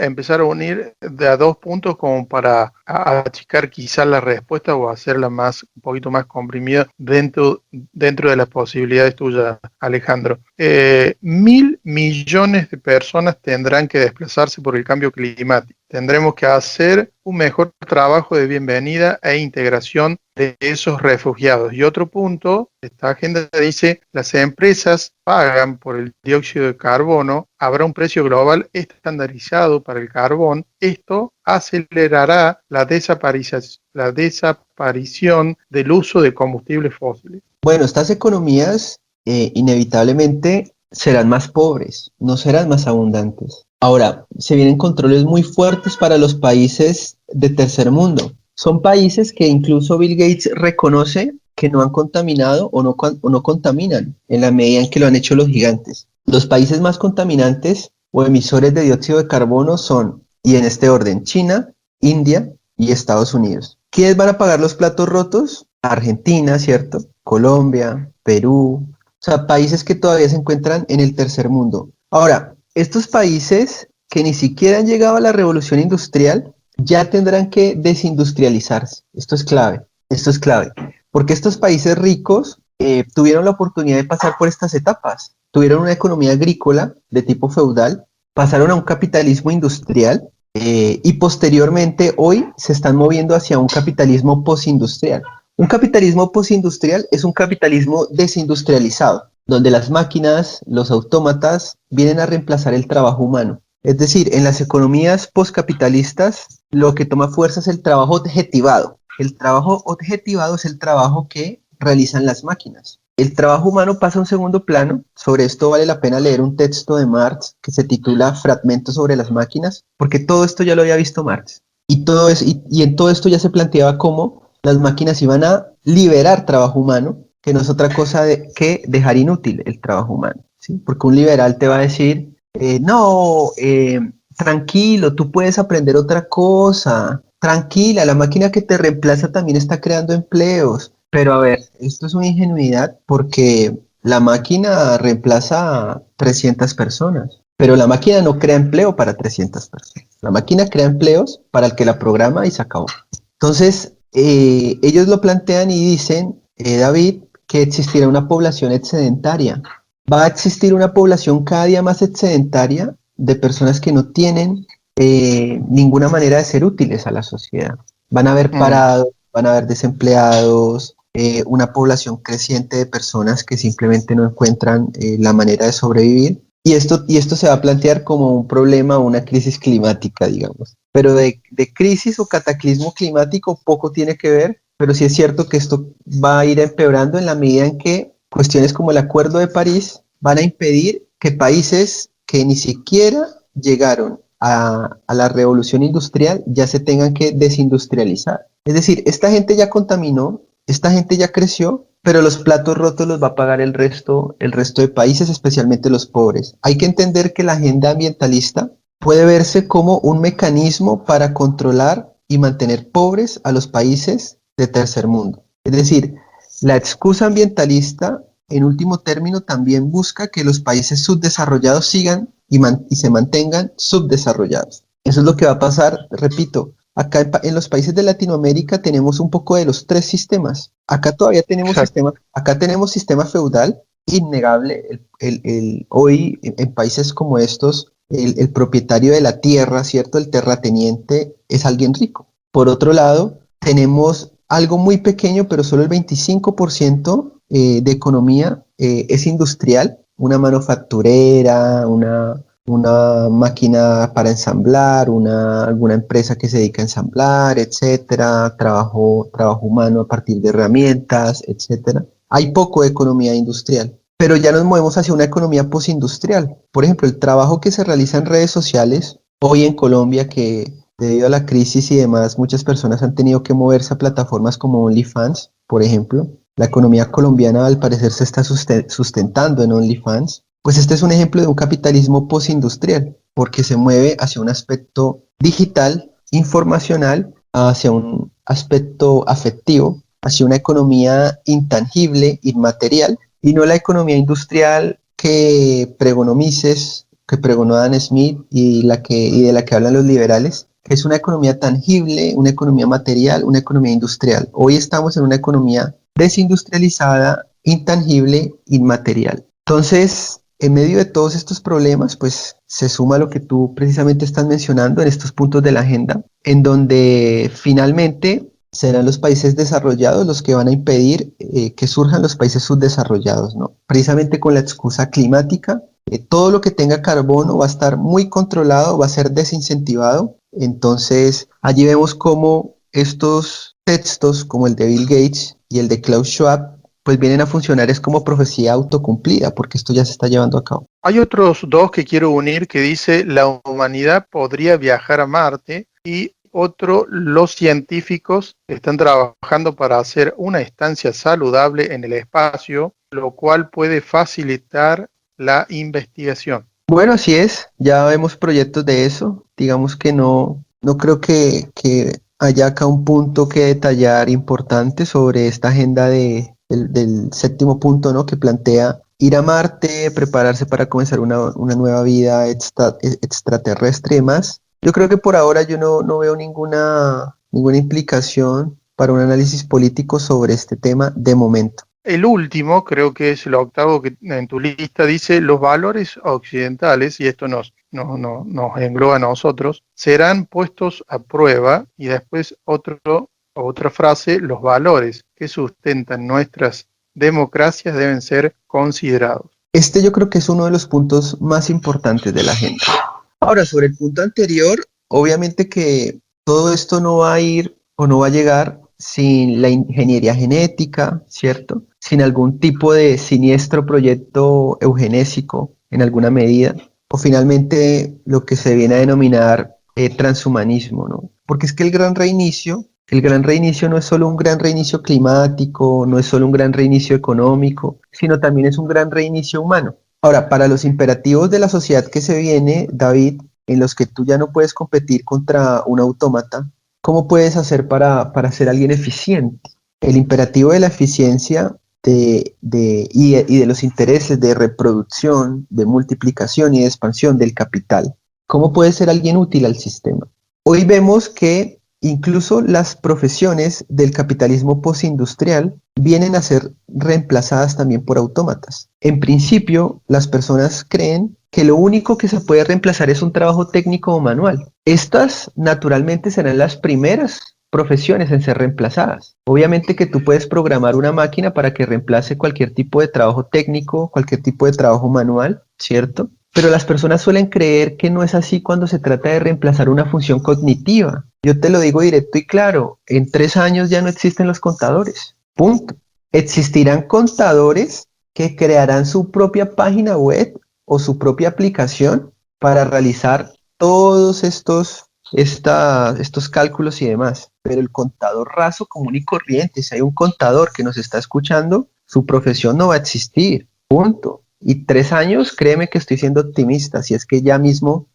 empezar a unir de a 2 puntos como para achicar quizás la respuesta o hacerla un poquito más comprimida dentro de las posibilidades tuyas, Alejandro. 1.000 millones de personas tendrán que desplazarse por el cambio climático. Tendremos que hacer un mejor trabajo de bienvenida e integración de esos refugiados. Y otro punto, esta agenda dice, las empresas pagan por el dióxido de carbono, habrá un precio global estandarizado para el carbón. Esto acelerará la desaparición del uso de combustibles fósiles. Bueno, estas economías inevitablemente serán más pobres, no serán más abundantes. Ahora, se vienen controles muy fuertes para los países de tercer mundo. Son países que incluso Bill Gates reconoce que no han contaminado o no contaminan en la medida en que lo han hecho los gigantes. Los países más contaminantes o emisores de dióxido de carbono son, y en este orden, China, India y Estados Unidos. ¿Quiénes van a pagar los platos rotos? Argentina, ¿cierto? Colombia, Perú, o sea, países que todavía se encuentran en el tercer mundo. Ahora, estos países que ni siquiera han llegado a la revolución industrial ya tendrán que desindustrializarse. Esto es clave, porque estos países ricos tuvieron la oportunidad de pasar por estas etapas. Tuvieron una economía agrícola de tipo feudal, pasaron a un capitalismo industrial y posteriormente hoy se están moviendo hacia un capitalismo postindustrial. Un capitalismo postindustrial es un capitalismo desindustrializado, donde las máquinas, los autómatas, vienen a reemplazar el trabajo humano. Es decir, en las economías postcapitalistas, lo que toma fuerza es el trabajo objetivado. El trabajo objetivado es el trabajo que realizan las máquinas. el trabajo humano pasa a un segundo plano. Sobre esto vale la pena leer un texto de Marx que se titula Fragmentos sobre las máquinas, porque todo esto ya lo había visto Marx. Y en todo esto ya se planteaba cómo las máquinas iban a liberar trabajo humano, que no es otra cosa que dejar inútil el trabajo humano, ¿sí? Porque un liberal te va a decir, no, tranquilo, tú puedes aprender otra cosa, tranquila, la máquina que te reemplaza también está creando empleos. Pero a ver, esto es una ingenuidad porque la máquina reemplaza a 300 personas, pero la máquina no crea empleo para 300 personas. La máquina crea empleos para el que la programa y se acabó. Entonces, ellos lo plantean y dicen, David, que existirá una población excedentaria. Va a existir una población cada día más excedentaria de personas que no tienen ninguna manera de ser útiles a la sociedad. Van a haber parados, van a haber desempleados, una población creciente de personas que simplemente no encuentran la manera de sobrevivir. Y esto se va a plantear como un problema o una crisis climática, digamos. Pero de crisis o cataclismo climático poco tiene que ver, pero sí es cierto que esto va a ir empeorando en la medida en que cuestiones como el Acuerdo de París van a impedir que países que ni siquiera llegaron a la revolución industrial ya se tengan que desindustrializar. Es decir, esta gente ya contaminó, esta gente ya creció, pero los platos rotos los va a pagar el resto de países, especialmente los pobres. Hay que entender que la agenda ambientalista puede verse como un mecanismo para controlar y mantener pobres a los países de tercer mundo. Es decir, la excusa ambientalista, en último término, también busca que los países subdesarrollados sigan y se mantengan subdesarrollados. Eso es lo que va a pasar, repito. Acá en los países de Latinoamérica tenemos un poco de los tres sistemas. Acá todavía tenemos sistema feudal, innegable. Hoy en países como estos, el propietario de la tierra, ¿cierto? El terrateniente es alguien rico. Por otro lado, tenemos algo muy pequeño, pero solo el 25% de economía es industrial, una manufacturera, una máquina para ensamblar, alguna empresa que se dedica a ensamblar, etcétera, trabajo humano a partir de herramientas, etcétera. Hay poco de economía industrial, pero ya nos movemos hacia una economía postindustrial. Por ejemplo, el trabajo que se realiza en redes sociales hoy en Colombia, que debido a la crisis y demás, muchas personas han tenido que moverse a plataformas como OnlyFans, por ejemplo. La economía colombiana al parecer se está sustentando en OnlyFans. Pues este es un ejemplo de un capitalismo postindustrial, porque se mueve hacia un aspecto digital, informacional, hacia un aspecto afectivo, hacia una economía intangible, inmaterial, y no la economía industrial que pregonó Mises, que pregonó Adam Smith y de la que hablan los liberales, que es una economía tangible, una economía material, una economía industrial. Hoy estamos en una economía desindustrializada, intangible, inmaterial. Entonces, en medio de todos estos problemas, pues se suma lo que tú precisamente estás mencionando en estos puntos de la agenda, en donde finalmente serán los países desarrollados los que van a impedir que surjan los países subdesarrollados, ¿no? Precisamente con la excusa climática, todo lo que tenga carbono va a estar muy controlado, va a ser desincentivado. Entonces, allí vemos cómo estos textos, como el de Bill Gates y el de Klaus Schwab, pues vienen a funcionar es como profecía autocumplida, porque esto ya se está llevando a cabo. Hay otros dos que quiero unir que dice la humanidad podría viajar a Marte y otro, los científicos están trabajando para hacer una estancia saludable en el espacio, lo cual puede facilitar la investigación. Bueno, así es, ya vemos proyectos de eso, digamos que no creo que haya acá un punto que detallar importante sobre esta agenda del séptimo punto, ¿no? Que plantea ir a Marte, prepararse para comenzar una nueva vida extraterrestre y demás. Yo creo que por ahora yo no veo ninguna implicación para un análisis político sobre este tema de momento. El último, creo que es el octavo que en tu lista, dice los valores occidentales, y esto nos engloba a nosotros, serán puestos a prueba, y después otra frase, los valores que sustentan nuestras democracias deben ser considerados. Este yo creo que es uno de los puntos más importantes de la agenda. Ahora, sobre el punto anterior, obviamente que todo esto no va a ir o no va a llegar sin la ingeniería genética, ¿cierto? Sin algún tipo de siniestro proyecto eugenésico en alguna medida, o finalmente lo que se viene a denominar transhumanismo, ¿no? Porque es que el gran reinicio no es solo un gran reinicio climático, no es solo un gran reinicio económico, sino también es un gran reinicio humano. Ahora, para los imperativos de la sociedad que se viene, David, en los que tú ya no puedes competir contra un autómata, ¿cómo puedes hacer para ser alguien eficiente? El imperativo de la eficiencia y de los intereses de reproducción, de multiplicación y de expansión del capital. ¿Cómo puede ser alguien útil al sistema? Hoy vemos que incluso las profesiones del capitalismo postindustrial vienen a ser reemplazadas también por autómatas. En principio, las personas creen que lo único que se puede reemplazar es un trabajo técnico o manual. Estas naturalmente serán las primeras profesiones en ser reemplazadas. Obviamente que tú puedes programar una máquina para que reemplace cualquier tipo de trabajo técnico, cualquier tipo de trabajo manual, ¿cierto? Pero las personas suelen creer que no es así cuando se trata de reemplazar una función cognitiva. Yo te lo digo directo y claro, en 3 años ya no existen los contadores. Punto. Existirán contadores que crearán su propia página web o su propia aplicación para realizar todos estos cálculos y demás. Pero el contador raso, común y corriente, si hay un contador que nos está escuchando, su profesión no va a existir. Punto. Y 3 años, créeme que estoy siendo optimista, si es que ya mismo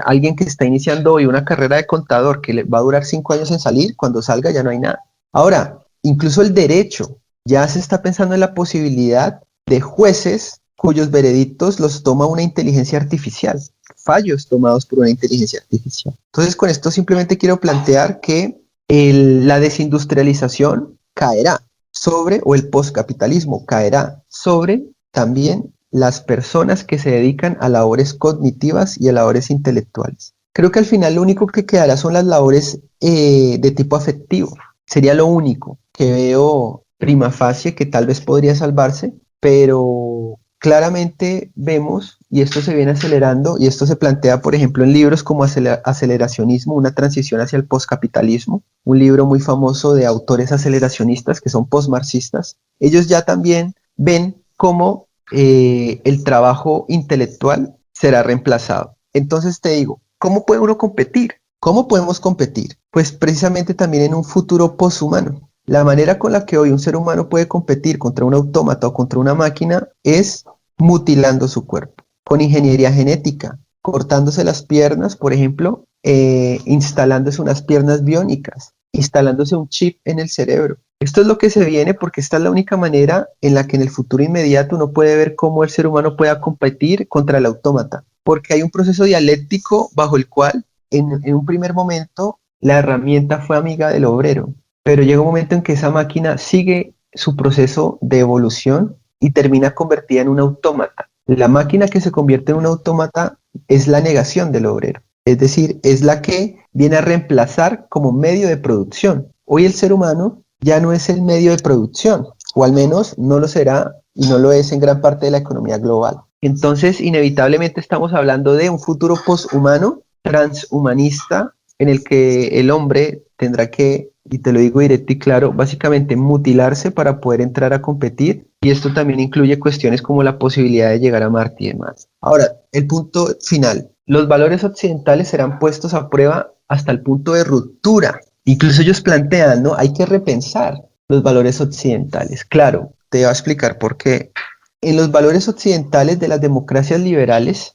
alguien que está iniciando hoy una carrera de contador que le va a durar 5 años en salir, cuando salga ya no hay nada. Ahora, incluso el derecho, ya se está pensando en la posibilidad de jueces cuyos veredictos los toma una inteligencia artificial, fallos tomados por una inteligencia artificial. Entonces, con esto simplemente quiero plantear que la desindustrialización caerá sobre, o el postcapitalismo caerá sobre también las personas que se dedican a labores cognitivas y a labores intelectuales. Creo que al final lo único que quedará son las labores de tipo afectivo. Sería lo único que veo prima facie que tal vez podría salvarse, pero claramente vemos, y esto se viene acelerando, y esto se plantea, por ejemplo, en libros como Aceleracionismo, una transición hacia el postcapitalismo, un libro muy famoso de autores aceleracionistas que son postmarxistas. Ellos ya también ven cómo el trabajo intelectual será reemplazado. Entonces te digo, ¿cómo puede uno competir? ¿Cómo podemos competir? Pues precisamente también en un futuro poshumano. La manera con la que hoy un ser humano puede competir contra un autómata o contra una máquina es mutilando su cuerpo, con ingeniería genética, cortándose las piernas, por ejemplo, instalándose unas piernas biónicas, instalándose un chip en el cerebro. Esto es lo que se viene porque esta es la única manera en la que en el futuro inmediato uno puede ver cómo el ser humano pueda competir contra el autómata, porque hay un proceso dialéctico bajo el cual en un primer momento la herramienta fue amiga del obrero, pero llega un momento en que esa máquina sigue su proceso de evolución y termina convertida en un autómata. La máquina que se convierte en un autómata es la negación del obrero, es decir, es la que viene a reemplazar como medio de producción. Hoy el ser humano ya no es el medio de producción, o al menos no lo será y no lo es en gran parte de la economía global. Entonces, inevitablemente estamos hablando de un futuro poshumano, transhumanista, en el que el hombre tendrá que, y te lo digo directo y claro, básicamente mutilarse para poder entrar a competir, y esto también incluye cuestiones como la posibilidad de llegar a Marte y demás. Ahora, el punto final. Los valores occidentales serán puestos a prueba hasta el punto de ruptura. Incluso ellos plantean, ¿no? Hay que repensar los valores occidentales. Claro, te voy a explicar por qué. En los valores occidentales de las democracias liberales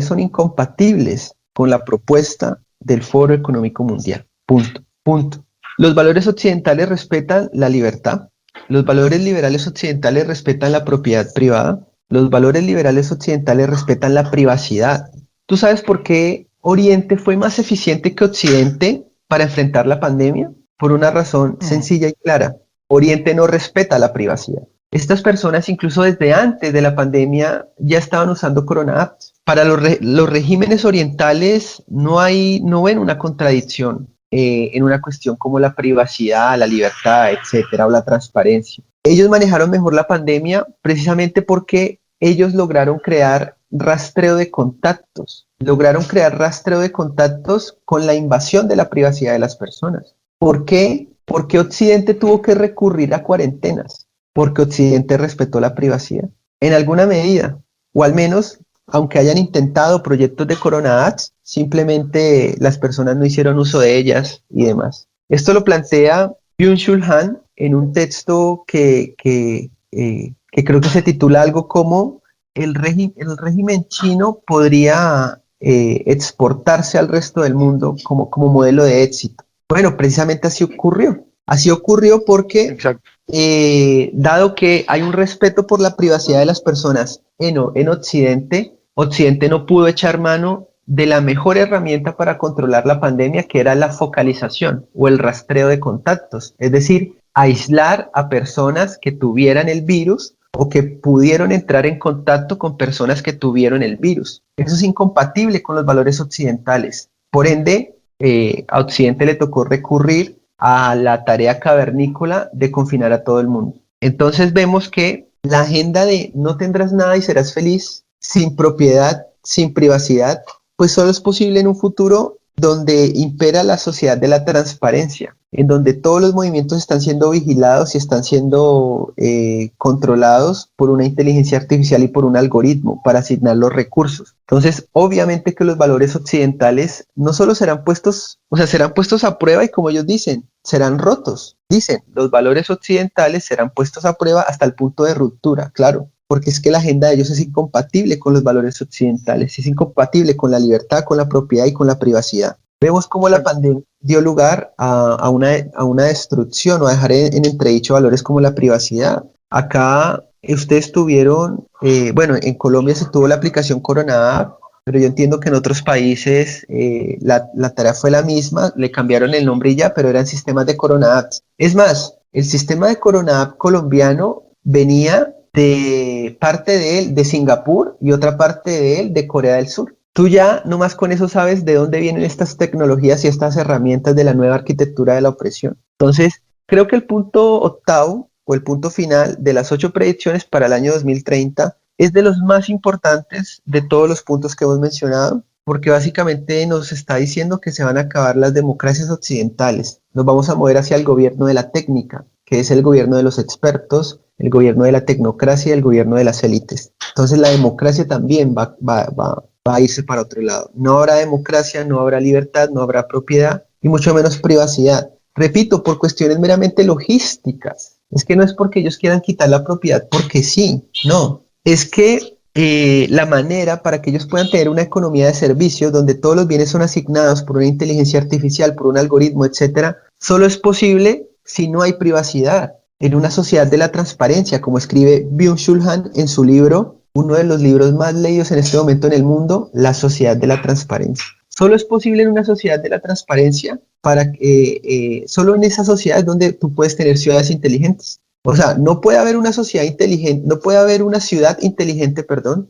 son incompatibles con la propuesta del Foro Económico Mundial. Punto. Los valores occidentales respetan la libertad. Los valores liberales occidentales respetan la propiedad privada. Los valores liberales occidentales respetan la privacidad. ¿Tú sabes por qué Oriente fue más eficiente que Occidente para enfrentar la pandemia? Por una razón sencilla y clara. Oriente no respeta la privacidad. Estas personas, incluso desde antes de la pandemia, ya estaban usando Corona Apps. Para los regímenes orientales no ven una contradicción en una cuestión como la privacidad, la libertad, etcétera, o la transparencia. Ellos manejaron mejor la pandemia precisamente porque ellos lograron crear rastreo de contactos. Lograron crear rastreo de contactos con la invasión de la privacidad de las personas. ¿Por qué? Porque Occidente tuvo que recurrir a cuarentenas, porque Occidente respetó la privacidad en alguna medida, o al menos, aunque hayan intentado proyectos de Corona Ads, simplemente las personas no hicieron uso de ellas y demás. Esto lo plantea Byung-Chul Han en un texto que creo que se titula algo como el régimen chino podría exportarse al resto del mundo como modelo de éxito. Bueno, precisamente así ocurrió. Así ocurrió porque, dado que hay un respeto por la privacidad de las personas en Occidente, Occidente no pudo echar mano de la mejor herramienta para controlar la pandemia, que era la focalización o el rastreo de contactos. Es decir, aislar a personas que tuvieran el virus o que pudieron entrar en contacto con personas que tuvieron el virus. Eso es incompatible con los valores occidentales. Por ende, a Occidente le tocó recurrir a la tarea cavernícola de confinar a todo el mundo. Entonces vemos que la agenda de no tendrás nada y serás feliz, sin propiedad, sin privacidad, pues solo es posible en un futuro donde impera la sociedad de la transparencia, en donde todos los movimientos están siendo vigilados y están siendo controlados por una inteligencia artificial y por un algoritmo para asignar los recursos. Entonces, obviamente que los valores occidentales no solo serán puestos, serán puestos a prueba y, como ellos dicen, serán rotos. Dicen, los valores occidentales serán puestos a prueba hasta el punto de ruptura, claro, porque es que la agenda de ellos es incompatible con los valores occidentales, es incompatible con la libertad, con la propiedad y con la privacidad. Vemos cómo la pandemia dio lugar a una destrucción o a dejar en entredicho valores como la privacidad. Acá ustedes tuvieron, en Colombia se tuvo la aplicación Corona App, pero yo entiendo que en otros países la tarea fue la misma, le cambiaron el nombre y ya, pero eran sistemas de Corona Apps. Es más, el sistema de Corona App colombiano venía de parte de él de Singapur y otra parte de él de Corea del Sur. Tú ya nomás con eso sabes de dónde vienen estas tecnologías y estas herramientas de la nueva arquitectura de la opresión. Entonces, creo que el punto octavo o el punto final de las 8 predicciones para el año 2030 es de los más importantes de todos los puntos que hemos mencionado, porque básicamente nos está diciendo que se van a acabar las democracias occidentales. Nos vamos a mover hacia el gobierno de la técnica, que es el gobierno de los expertos, el gobierno de la tecnocracia y el gobierno de las élites. Entonces la democracia también va a irse para otro lado. No habrá democracia, no habrá libertad, no habrá propiedad y mucho menos privacidad. Repito, por cuestiones meramente logísticas. Es que no es porque ellos quieran quitar la propiedad porque sí, no. Es que la manera para que ellos puedan tener una economía de servicios donde todos los bienes son asignados por una inteligencia artificial, por un algoritmo, etcétera, solo es posible si no hay privacidad. En una sociedad de la transparencia, como escribe Byung-Chul Han en su libro, uno de los libros más leídos en este momento en el mundo, La sociedad de la transparencia. Solo es posible en una sociedad de la transparencia solo en esa sociedad es donde tú puedes tener ciudades inteligentes. O sea, no puede haber una sociedad inteligente, no puede haber una ciudad inteligente,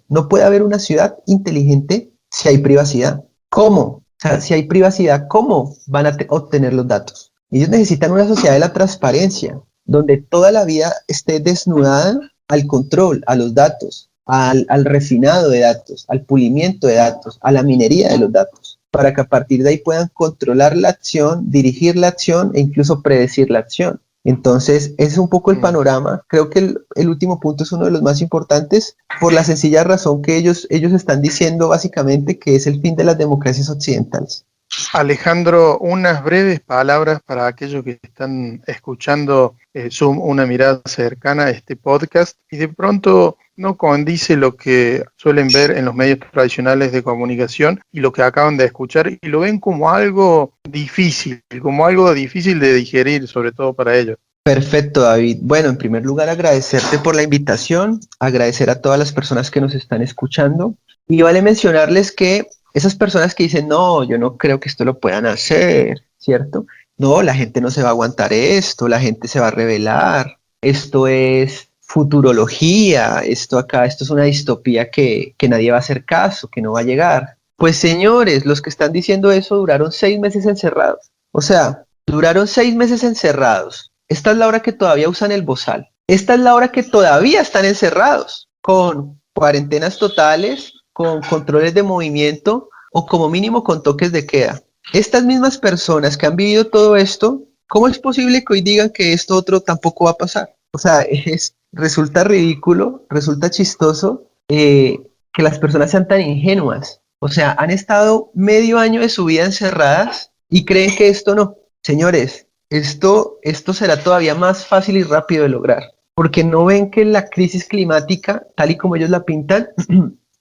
no puede haber una ciudad inteligente si hay privacidad. ¿Cómo? O sea, si hay privacidad, ¿cómo van a obtener los datos? Ellos necesitan una sociedad de la transparencia, donde toda la vida esté desnudada al control, a los datos, al refinado de datos, al pulimiento de datos, a la minería de los datos, para que a partir de ahí puedan controlar la acción, dirigir la acción e incluso predecir la acción. Entonces, ese es un poco el panorama. Creo que el último punto es uno de los más importantes por la sencilla razón que ellos están diciendo básicamente que es el fin de las democracias occidentales. Alejandro, unas breves palabras para aquellos que están escuchando Zoom, una mirada cercana a este podcast y de pronto no condice lo que suelen ver en los medios tradicionales de comunicación y lo que acaban de escuchar y lo ven como algo difícil de digerir, sobre todo para ellos. Perfecto, David. Bueno, en primer lugar, agradecerte por la invitación, agradecer a todas las personas que nos están escuchando y vale mencionarles que esas personas que dicen, no, yo no creo que esto lo puedan hacer, ¿cierto? No, la gente no se va a aguantar esto, la gente se va a rebelar, esto es futurología, esto es una distopía que nadie va a hacer caso, que no va a llegar. Pues señores, los que están diciendo eso duraron 6 meses encerrados. O sea, duraron 6 meses encerrados. Esta es la hora que todavía usan el bozal. Esta es la hora que todavía están encerrados con cuarentenas totales, con controles de movimiento o como mínimo con toques de queda. Estas mismas personas que han vivido todo esto, ¿cómo es posible que hoy digan que esto otro tampoco va a pasar? O sea, resulta ridículo, resulta chistoso que las personas sean tan ingenuas. O sea, han estado medio año de su vida encerradas y creen que esto no. Señores, esto será todavía más fácil y rápido de lograr, porque no ven que la crisis climática, tal y como ellos la pintan,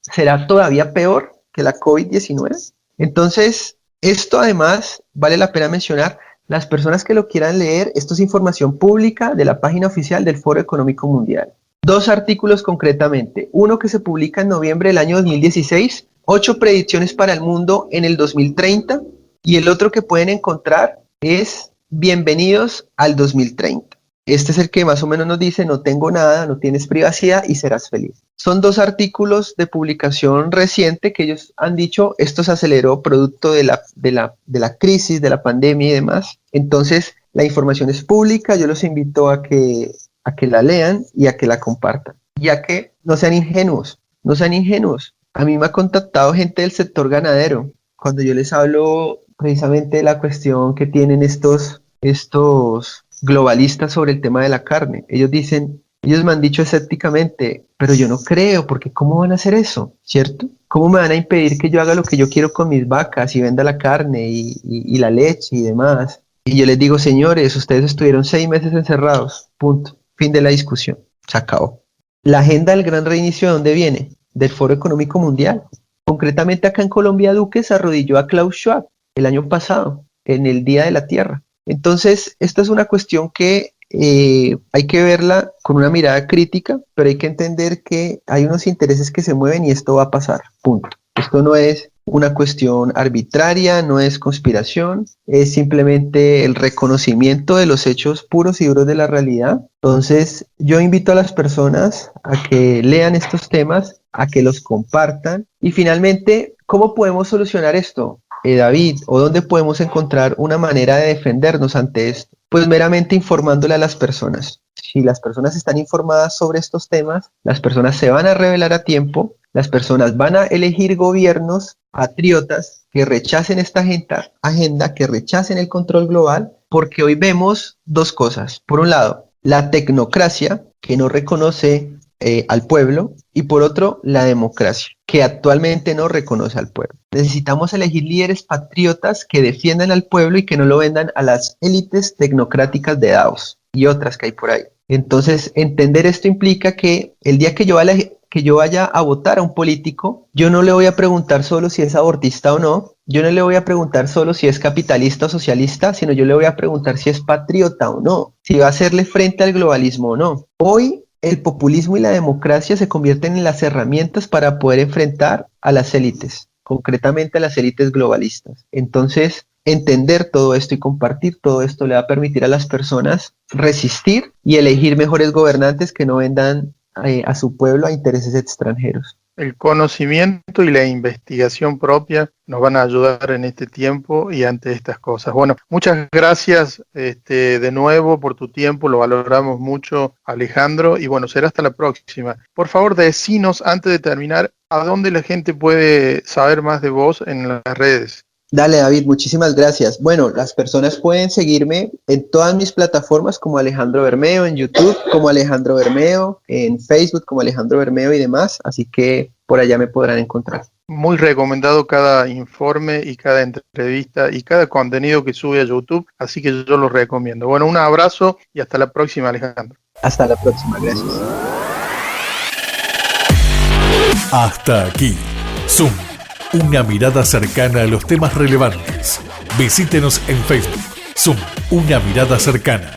será todavía peor que la COVID-19. Entonces, esto además, vale la pena mencionar, las personas que lo quieran leer, esto es información pública de la página oficial del Foro Económico Mundial. 2 artículos concretamente, uno que se publica en noviembre del año 2016, 8 predicciones para el mundo en el 2030, y el otro que pueden encontrar es Bienvenidos al 2030. Este es el que más o menos nos dice, no tengo nada, no tienes privacidad y serás feliz. Son 2 artículos de publicación reciente que ellos han dicho, esto se aceleró producto de la crisis, de la pandemia y demás. Entonces, la información es pública, yo los invito a que la lean y a que la compartan. Ya que no sean ingenuos, no sean ingenuos. A mí me ha contactado gente del sector ganadero, cuando yo les hablo precisamente de la cuestión que tienen estos globalistas sobre el tema de la carne. Ellos me han dicho escépticamente, pero yo no creo, porque ¿cómo van a hacer eso? ¿Cierto? ¿Cómo me van a impedir que yo haga lo que yo quiero con mis vacas y venda la carne y la leche y demás? Y yo les digo, señores, ustedes estuvieron 6 meses encerrados, punto, fin de la discusión, se acabó. La agenda del gran reinicio, ¿de dónde viene? Del Foro Económico Mundial. Concretamente acá en Colombia, Duque se arrodilló a Klaus Schwab el año pasado, en el Día de la Tierra. Entonces, esta es una cuestión que hay que verla con una mirada crítica, pero hay que entender que hay unos intereses que se mueven y esto va a pasar, punto. Esto no es una cuestión arbitraria, no es conspiración, es simplemente el reconocimiento de los hechos puros y duros de la realidad. Entonces, yo invito a las personas a que lean estos temas, a que los compartan y finalmente, ¿cómo podemos solucionar esto? David, ¿o dónde podemos encontrar una manera de defendernos ante esto? Pues meramente informándole a las personas. Si las personas están informadas sobre estos temas, las personas se van a rebelar a tiempo, las personas van a elegir gobiernos patriotas que rechacen esta agenda, que rechacen el control global, porque hoy vemos 2 cosas. Por un lado, la tecnocracia, que no reconoce al pueblo, y por otro, la democracia, que actualmente no reconoce al pueblo. Necesitamos elegir líderes patriotas que defiendan al pueblo y que no lo vendan a las élites tecnocráticas de Davos y otras que hay por ahí. Entonces, entender esto implica que el día que yo vaya a votar a un político, yo no le voy a preguntar solo si es abortista o no, yo no le voy a preguntar solo si es capitalista o socialista, sino yo le voy a preguntar si es patriota o no, si va a hacerle frente al globalismo o no. Hoy, el populismo y la democracia se convierten en las herramientas para poder enfrentar a las élites, concretamente a las élites globalistas. Entonces, entender todo esto y compartir todo esto le va a permitir a las personas resistir y elegir mejores gobernantes que no vendan a su pueblo a intereses extranjeros. El conocimiento y la investigación propia nos van a ayudar en este tiempo y ante estas cosas. Bueno, muchas gracias de nuevo por tu tiempo, lo valoramos mucho, Alejandro, y bueno, será hasta la próxima. Por favor, decinos antes de terminar, ¿a dónde la gente puede saber más de vos en las redes? Dale, David, muchísimas gracias. Bueno, las personas pueden seguirme en todas mis plataformas como Alejandro Bermeo, en YouTube como Alejandro Bermeo, en Facebook como Alejandro Bermeo y demás, así que por allá me podrán encontrar. Muy recomendado cada informe y cada entrevista y cada contenido que sube a YouTube, así que yo lo recomiendo. Bueno, un abrazo y hasta la próxima, Alejandro. Hasta la próxima, gracias. Hasta aquí, Zoom. Una mirada cercana a los temas relevantes. Visítenos en Facebook. Zoom, una mirada cercana.